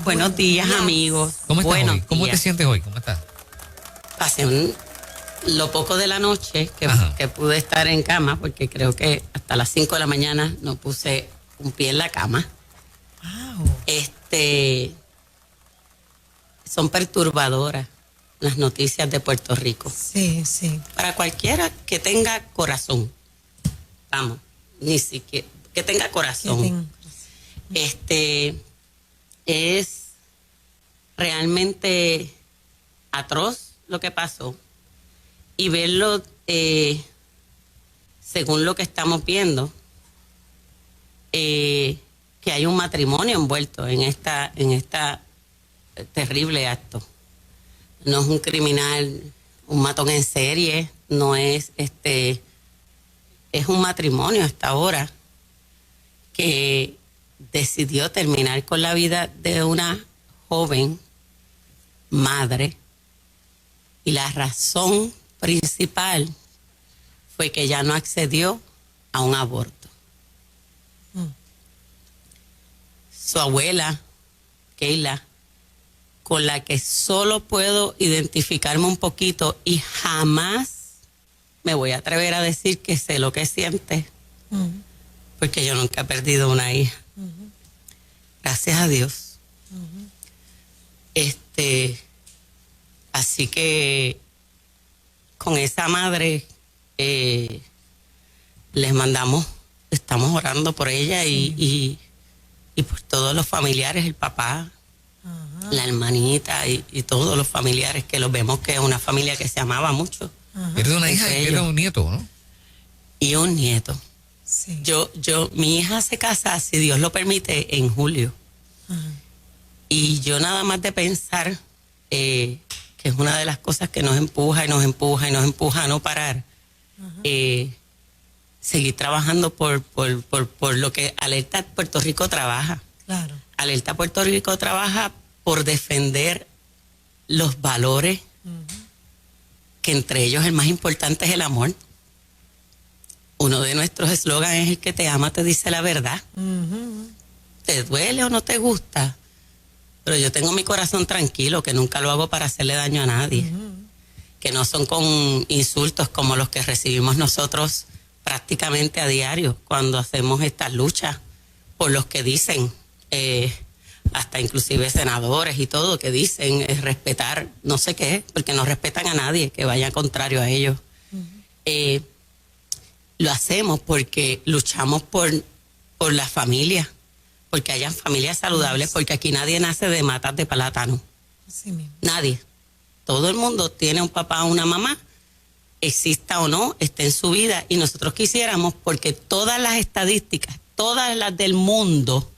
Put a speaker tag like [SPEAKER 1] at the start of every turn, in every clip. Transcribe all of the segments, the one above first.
[SPEAKER 1] buenos días, amigos.
[SPEAKER 2] ¿Cómo estás
[SPEAKER 1] buenos
[SPEAKER 2] hoy? ¿Cómo
[SPEAKER 1] días.
[SPEAKER 2] te sientes hoy? ¿Cómo estás?
[SPEAKER 1] Pasé lo poco de la noche que pude estar en cama, porque creo que hasta las 5 de la mañana no puse un pie en la cama.
[SPEAKER 3] Wow.
[SPEAKER 1] Son perturbadoras las noticias de Puerto Rico.
[SPEAKER 3] Sí, sí.
[SPEAKER 1] Para cualquiera que tenga corazón, vamos, ni siquiera, que tenga corazón. Es realmente atroz lo que pasó, y verlo según lo que estamos viendo, que hay un matrimonio envuelto en esta terrible acto. No es un criminal, un matón en serie, no es es un matrimonio hasta ahora que decidió terminar con la vida de una joven madre, y la razón principal fue que ella no accedió a un aborto. Su abuela, Keila, con la que solo puedo identificarme un poquito, y jamás me voy a atrever a decir que sé lo que siente, porque yo nunca he perdido una hija. Gracias a Dios. Así que con esa madre les mandamos, estamos orando por ella, y por todos los familiares, el papá, la hermanita y todos los familiares, que los vemos que es una familia que se amaba mucho.
[SPEAKER 2] Pierde una hija y pierde un nieto, ¿no?
[SPEAKER 1] Y un nieto.
[SPEAKER 3] Sí.
[SPEAKER 1] Mi hija se casa, si Dios lo permite, en julio. Y yo nada más de pensar que es una de las cosas que nos empuja y nos empuja y nos empuja a no parar, seguir trabajando por lo que Alerta Puerto Rico trabaja.
[SPEAKER 3] Claro.
[SPEAKER 1] Alerta Puerto Rico trabaja por defender los valores, que entre ellos el más importante es el amor. Uno de nuestros eslogans es: el que te ama te dice la verdad. Te duele o no te gusta, pero yo tengo mi corazón tranquilo, que nunca lo hago para hacerle daño a nadie, que no son con insultos como los que recibimos nosotros prácticamente a diario cuando hacemos estas luchas por los que dicen, hasta inclusive senadores y todo, que dicen respetar no sé qué, porque no respetan a nadie que vaya contrario a ellos. Lo hacemos porque luchamos por la familia, porque hayan familias saludables, porque aquí nadie nace de matas de plátano.
[SPEAKER 3] Así mismo.
[SPEAKER 1] Nadie. Todo el mundo tiene un papá o una mamá, exista o no, esté en su vida, y nosotros quisiéramos, porque todas las estadísticas, todas las del mundo,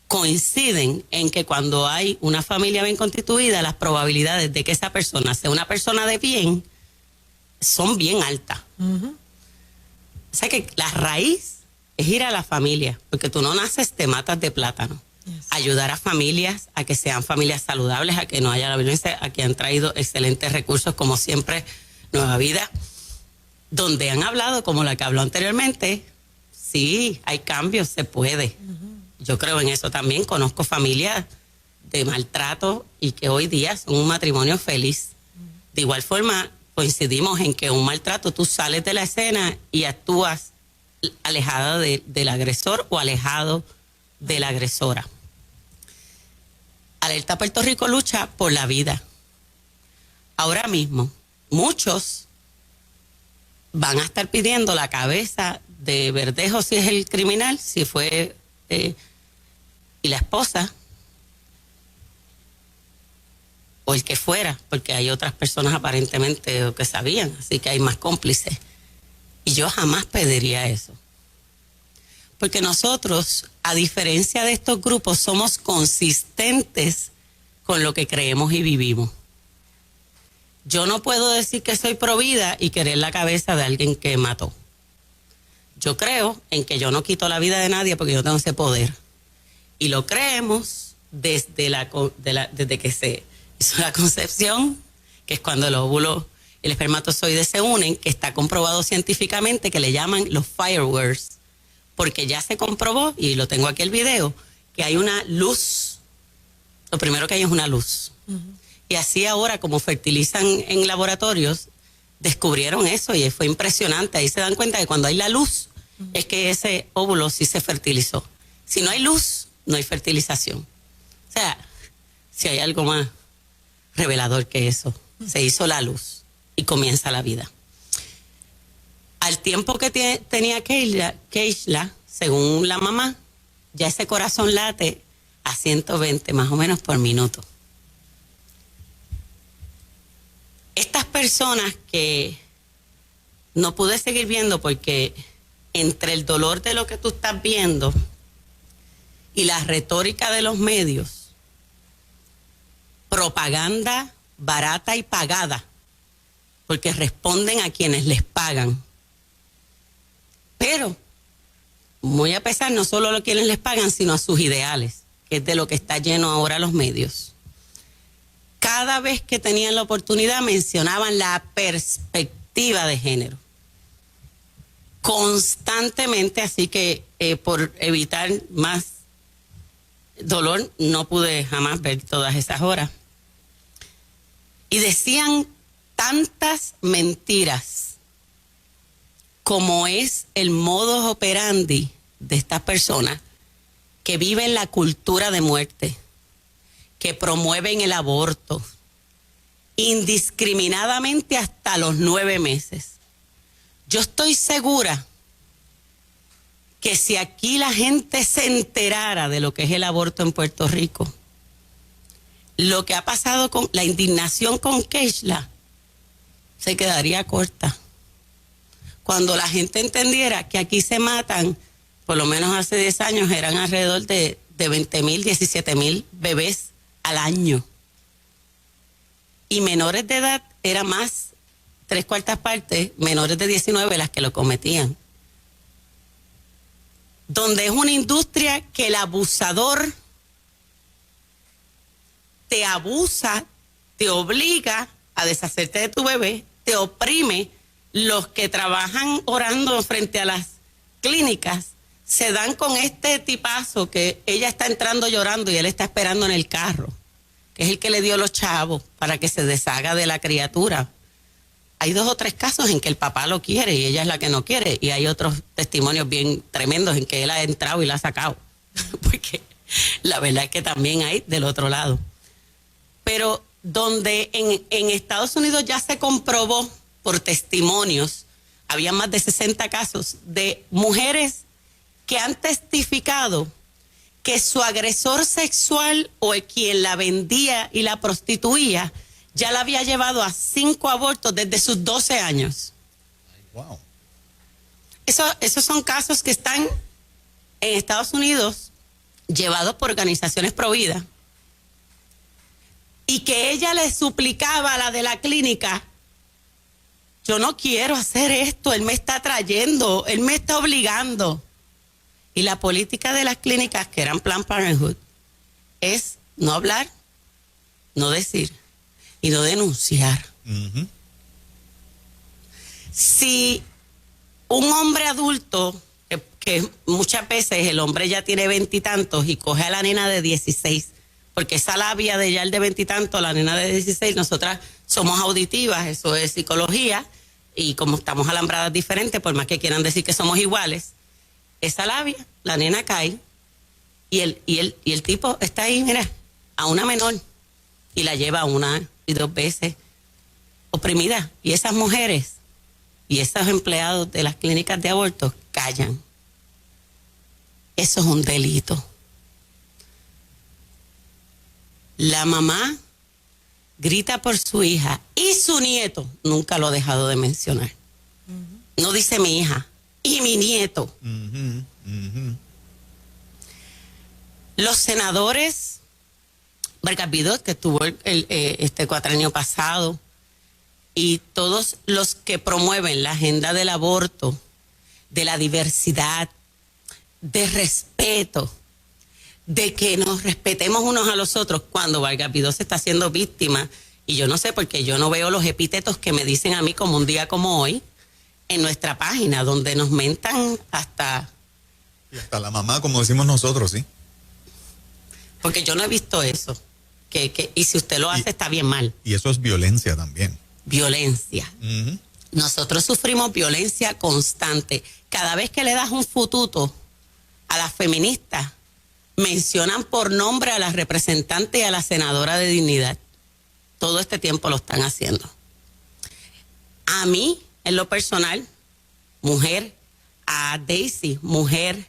[SPEAKER 1] coinciden en que cuando hay una familia bien constituida, las probabilidades de que esa persona sea una persona de bien son bien altas. O sea que la raíz es ir a la familia, porque tú no naces, te matas de plátano. Ayudar a familias a que sean familias saludables, a que no haya la violencia, a que han traído excelentes recursos, como siempre, Nueva Vida, donde han hablado, como la que habló anteriormente, sí, hay cambios, se puede. Yo creo en eso también. Conozco familias de maltrato y que hoy día son un matrimonio feliz. De igual forma, coincidimos en que un maltrato, tú sales de la escena y actúas alejada del agresor o alejado de la agresora. Alerta Puerto Rico lucha por la vida. Ahora mismo, muchos van a estar pidiendo la cabeza de Verdejo, si es el criminal, si fue, y la esposa, o el que fuera, porque hay otras personas aparentemente que sabían, así que hay más cómplices. Y yo jamás pediría eso. Porque nosotros, a diferencia de estos grupos, somos consistentes con lo que creemos y vivimos. Yo no puedo decir que soy pro vida y querer la cabeza de alguien que mató. Yo creo en que yo no quito la vida de nadie porque yo tengo ese poder. Y lo creemos desde que se hizo la concepción, que es cuando el óvulo y el espermatozoide se unen, que está comprobado científicamente, que le llaman los fireworks, porque ya se comprobó, y lo tengo aquí el video, que hay una luz lo primero que hay es una luz. Y así ahora, como fertilizan en laboratorios, descubrieron eso y fue impresionante. Ahí se dan cuenta que cuando hay la luz, es que ese óvulo sí se fertilizó. Si no hay luz, no hay fertilización. O sea, si hay algo más revelador que eso, se hizo la luz y comienza la vida. Al tiempo que tenía Keishla, según la mamá, ya ese corazón late a 120 más o menos por minuto. Estas personas que no pude seguir viendo porque entre el dolor de lo que tú estás viendo y la retórica de los medios, propaganda barata y pagada, porque responden a quienes les pagan. Pero, muy a pesar, no solo a quienes les pagan, sino a sus ideales, que es de lo que está lleno ahora los medios. Cada vez que tenían la oportunidad mencionaban la perspectiva de género. Constantemente, así que por evitar más dolor, no pude jamás ver todas esas horas. Y decían tantas mentiras como es el modus operandi de estas personas que viven la cultura de muerte, que promueven el aborto indiscriminadamente hasta los 9 meses. Yo estoy segura que si aquí la gente se enterara de lo que es el aborto en Puerto Rico, lo que ha pasado con la indignación con Keishla se quedaría corta. Cuando la gente entendiera que aquí se matan, por lo menos hace 10 años eran alrededor de 20,000, 17,000 bebés al año. Y menores de edad era más, 3/4 partes, menores de 19 las que lo cometían. Donde es una industria que el abusador te abusa, te obliga a deshacerte de tu bebé, te oprime. Los que trabajan orando frente a las clínicas se dan con este tipazo que ella está entrando llorando y él está esperando en el carro, que es el que le dio los chavos para que se deshaga de la criatura. Hay 2 o 3 casos en que el papá lo quiere y ella es la que no quiere, y hay otros testimonios bien tremendos en que él ha entrado y la ha sacado, porque la verdad es que también hay del otro lado. Pero donde en Estados Unidos ya se comprobó por testimonios, había más de 60 casos de mujeres que han testificado que su agresor sexual o quien la vendía y la prostituía ya la había llevado a 5 abortos desde sus 12 años.
[SPEAKER 4] Wow.
[SPEAKER 1] Esos son casos que están en Estados Unidos llevados por organizaciones pro vida, y que ella le suplicaba a la de la clínica: yo no quiero hacer esto, él me está trayendo, él me está obligando. Y la política de las clínicas, que eran Planned Parenthood, es no hablar, no decir y no denunciar. Si un hombre adulto, que muchas veces el hombre ya tiene 20 y tantos y coge a la nena de 16, porque esa labia de ya el de 20 y tantos, la nena de 16, nosotras somos auditivas, eso es psicología, y como estamos alambradas diferentes, por más que quieran decir que somos iguales, esa labia, la nena cae y el tipo está ahí, mira, a una menor, y la lleva 1 y 2 veces oprimida. Y esas mujeres y esos empleados de las clínicas de aborto callan. Eso es un delito. La mamá grita por su hija y su nieto, nunca lo ha dejado de mencionar. No dice mi hija, y mi nieto. Los senadores, Vargas Vidot, que estuvo este cuatrienio pasado, y todos los que promueven la agenda del aborto, de la diversidad, de respeto, de que nos respetemos unos a los otros, cuando Vargas Vidot se está haciendo víctima, y yo no sé, porque yo no veo los epítetos que me dicen a mí como un día como hoy, en nuestra página, donde nos mentan hasta...
[SPEAKER 4] Y hasta la mamá, como decimos nosotros, ¿sí?
[SPEAKER 1] Porque yo no he visto eso. y si usted lo hace está bien mal.
[SPEAKER 4] Y eso es violencia también.
[SPEAKER 1] Violencia.
[SPEAKER 4] Ujú.
[SPEAKER 1] Nosotros sufrimos violencia constante. Cada vez que le das un fututo a las feministas, mencionan por nombre a la representante y a la senadora de Dignidad. Todo este tiempo lo están haciendo. A mí, en lo personal, mujer, a Daisy, mujer,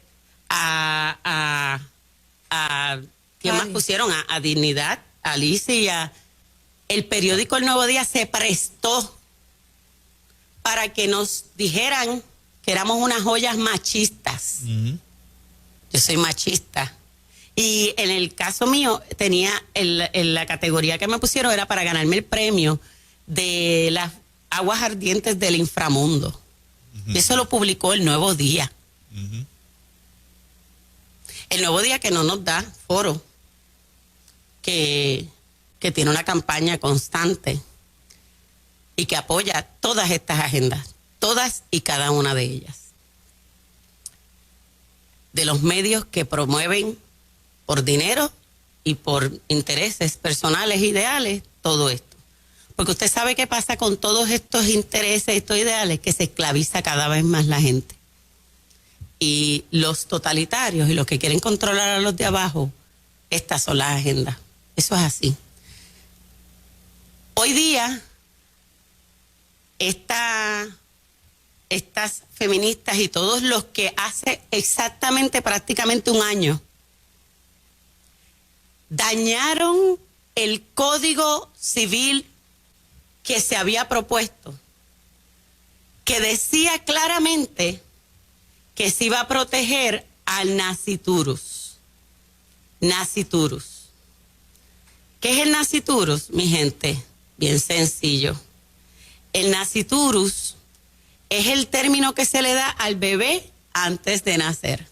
[SPEAKER 1] ¿quién más pusieron? A Dignidad, a Alicia. El periódico El Nuevo Día se prestó para que nos dijeran que éramos unas joyas machistas.
[SPEAKER 4] Ujú.
[SPEAKER 1] Yo soy machista. Y en el caso mío, tenía en la categoría que me pusieron era para ganarme el premio de las aguas ardientes del inframundo. Y eso lo publicó El Nuevo Día.
[SPEAKER 4] Ujú.
[SPEAKER 1] El Nuevo Día que no nos da foro, que tiene una campaña constante y que apoya todas estas agendas, todas y cada una de ellas. De los medios que promueven por dinero y por intereses personales, ideales, todo esto. Porque usted sabe qué pasa con todos estos intereses, estos ideales, que se esclaviza cada vez más la gente. Y los totalitarios y los que quieren controlar a los de abajo, estas son las agendas. Eso es así. Hoy día, estas feministas y todos los que hace exactamente prácticamente un año dañaron el Código Civil que se había propuesto, que decía claramente que se iba a proteger al nasciturus. Nasciturus. ¿Qué es el nasciturus, mi gente? Bien sencillo. El nasciturus es el término que se le da al bebé antes de nacer.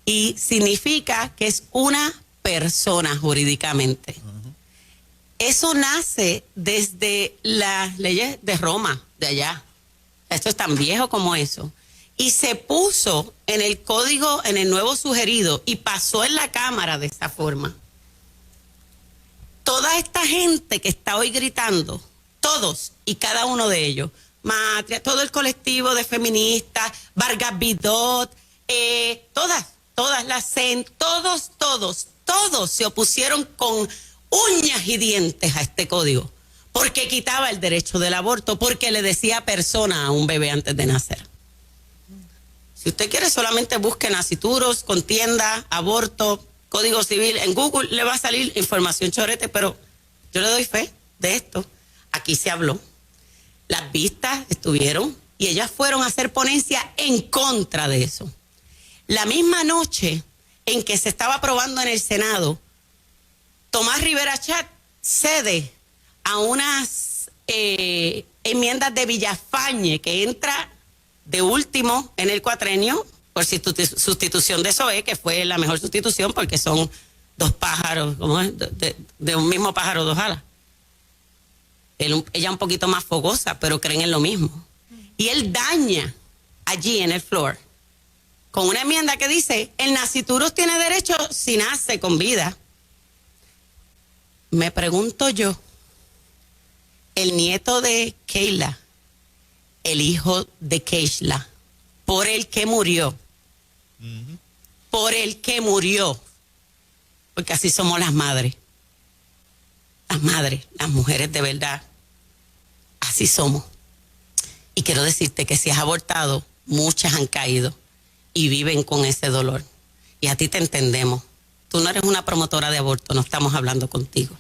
[SPEAKER 1] Y significa que es una persona jurídicamente. Eso nace desde las leyes de Roma, de allá. Esto es tan viejo como eso. Y se puso en el código, en el nuevo sugerido, y pasó en la Cámara de esa forma. Toda esta gente que está hoy gritando, todos y cada uno de ellos, Matria, todo el colectivo de feministas, Vargas Vidot, todas las CEN, todos se opusieron con uñas y dientes a este código, porque quitaba el derecho del aborto, porque le decía persona a un bebé antes de nacer. Si usted quiere, solamente busque nascituros, contienda, aborto, Código Civil, en Google le va a salir información chorete, pero yo le doy fe de esto. Aquí se habló, las vistas estuvieron y ellas fueron a hacer ponencia en contra de eso. La misma noche en que se estaba aprobando en el Senado, Tomás Rivera Chat cede a unas enmiendas de Villafañe que entra de último en el cuatrenio por sustitución de SOE, que fue la mejor sustitución porque son dos pájaros, ¿cómo es? De un mismo pájaro, dos alas. Ella un poquito más fogosa, pero creen en lo mismo. Y él daña allí en el floor con una enmienda que dice, el nasciturus tiene derecho si nace con vida. Me pregunto yo, el nieto de Keila, el hijo de Keishla, por el que murió, porque así somos las madres, las mujeres de verdad, así somos. Y quiero decirte que si has abortado, muchas han caído y viven con ese dolor. Y a ti te entendemos. Tú no eres una promotora de aborto, no estamos hablando contigo.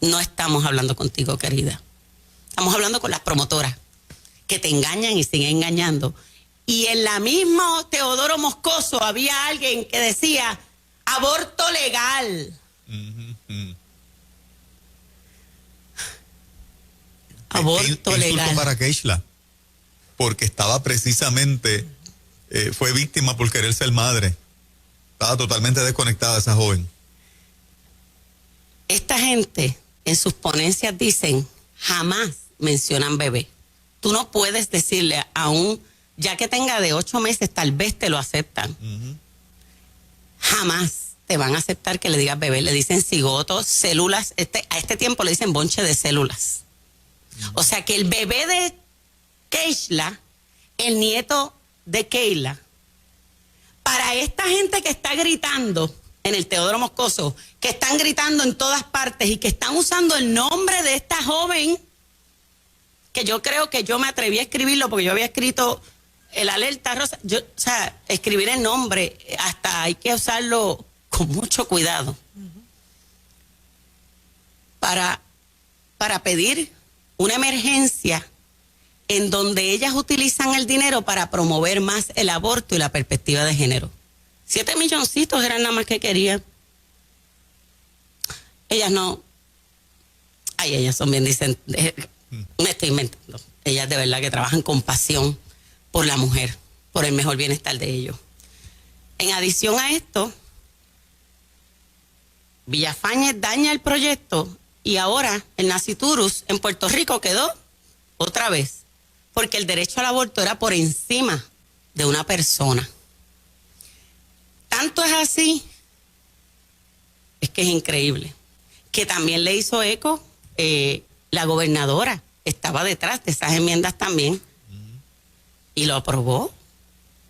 [SPEAKER 1] No estamos hablando contigo, querida. Estamos hablando con las promotoras que te engañan y siguen engañando. Y en la misma Teodoro Moscoso había alguien que decía aborto legal. Aborto legal.
[SPEAKER 4] Insulto para Keishla, porque estaba precisamente, fue víctima por querer ser madre. Estaba totalmente desconectada esa joven.
[SPEAKER 1] Esta gente en sus ponencias dicen, jamás mencionan bebé. Tú no puedes decirle a un, ya que tenga de 8 meses, tal vez te lo aceptan. Jamás te van a aceptar que le digas bebé. Le dicen cigotos, células. A este tiempo le dicen bonche de células. O sea que el bebé de Keishla, el nieto de Keila, para esta gente que está gritando en el Teodoro Moscoso, que están gritando en todas partes y que están usando el nombre de esta joven, que yo creo que yo me atreví a escribirlo porque yo había escrito el alerta rosa, o sea, escribir el nombre, hasta hay que usarlo con mucho cuidado para pedir una emergencia en donde ellas utilizan el dinero para promover más el aborto y la perspectiva de género. 7 milloncitos eran nada más que querían. Ellas no. Ay, ellas son bien dicen. Me estoy inventando. Ellas de verdad que trabajan con pasión por la mujer, por el mejor bienestar de ellos. En adición a esto, Villafañez daña el proyecto y ahora el Naciturus en Puerto Rico quedó otra vez, porque el derecho al aborto era por encima de una persona. Tanto es así, es que es increíble, que también le hizo eco la gobernadora, estaba detrás de esas enmiendas también, y lo aprobó,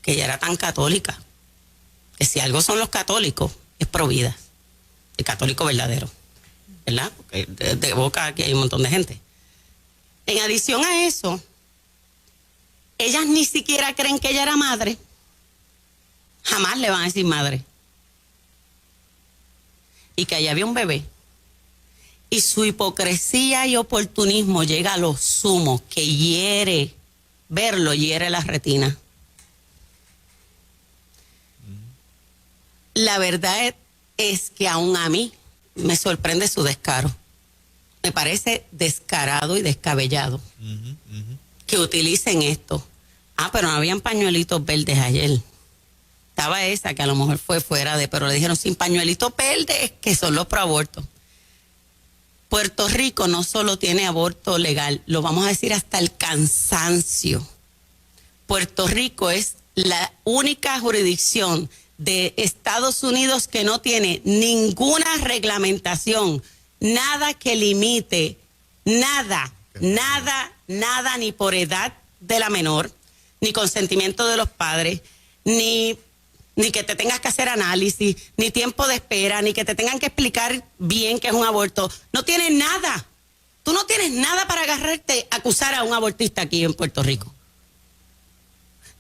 [SPEAKER 1] que ella era tan católica, que si algo son los católicos, es provida, el católico verdadero, ¿verdad? Porque de boca aquí hay un montón de gente. En adición a eso, ellas ni siquiera creen que ella era madre. Jamás le van a decir madre. Y que allá había un bebé. Y su hipocresía y oportunismo llega a los sumos, que hiere, verlo hiere la retina. La verdad es que aún a mí me sorprende su descaro. Me parece descarado y descabellado que utilicen esto. Pero no habían pañuelitos verdes ayer. Estaba esa que a lo mejor fue fuera de, pero le dijeron sin pañuelitos verdes, que son los proabortos. Puerto Rico no solo tiene aborto legal, lo vamos a decir hasta el cansancio. Puerto Rico es la única jurisdicción de Estados Unidos que no tiene ninguna reglamentación, nada que limite, nada, ni por edad de la menor, ni consentimiento de los padres, ni que te tengas que hacer análisis, ni tiempo de espera, ni que te tengan que explicar bien qué es un aborto. No tienes nada. Tú no tienes nada para agarrarte a acusar a un abortista aquí en Puerto Rico.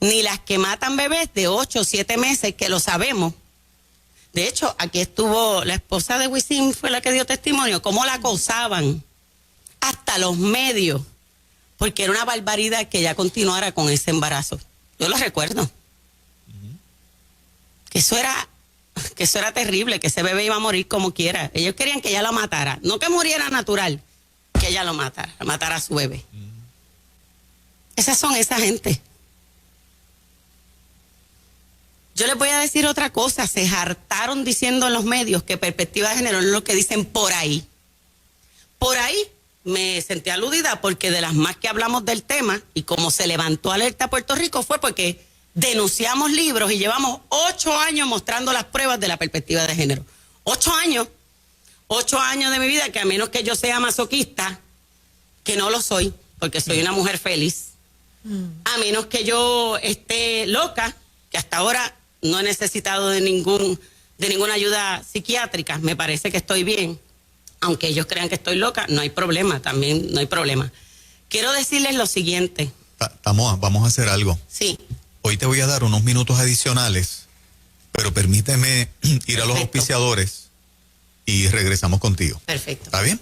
[SPEAKER 1] Ni las que matan bebés de 8 o 7 meses, que lo sabemos. De hecho, aquí estuvo la esposa de Wisin, fue la que dio testimonio, cómo la acosaban hasta los medios, porque era una barbaridad que ella continuara con ese embarazo. Yo lo recuerdo. Que eso era terrible, que ese bebé iba a morir como quiera. Ellos querían que ella lo matara, no que muriera natural, que ella lo matara a su bebé. Esas son esa gente. Yo les voy a decir otra cosa, se hartaron diciendo en los medios que perspectiva de género es lo que dicen por ahí. Por ahí me sentí aludida porque de las más que hablamos del tema y como se levantó alerta a Puerto Rico fue porque denunciamos libros y llevamos 8 años mostrando las pruebas de la perspectiva de género. 8 años. 8 años de mi vida que a menos que yo sea masoquista, que no lo soy, porque soy una mujer feliz, a menos que yo esté loca, que hasta ahora no he necesitado de ninguna ayuda psiquiátrica, me parece que estoy bien, aunque ellos crean que estoy loca, no hay problema, también no hay problema. Quiero decirles lo siguiente.
[SPEAKER 4] Tamoa, vamos a hacer algo.
[SPEAKER 1] Sí.
[SPEAKER 4] Hoy te voy a dar unos minutos adicionales, pero permíteme ir a los auspiciadores y regresamos contigo.
[SPEAKER 1] Perfecto.
[SPEAKER 4] ¿Está bien?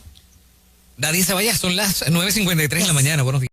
[SPEAKER 2] Nadie se vaya, son las 9:53 de la mañana. Buenos días.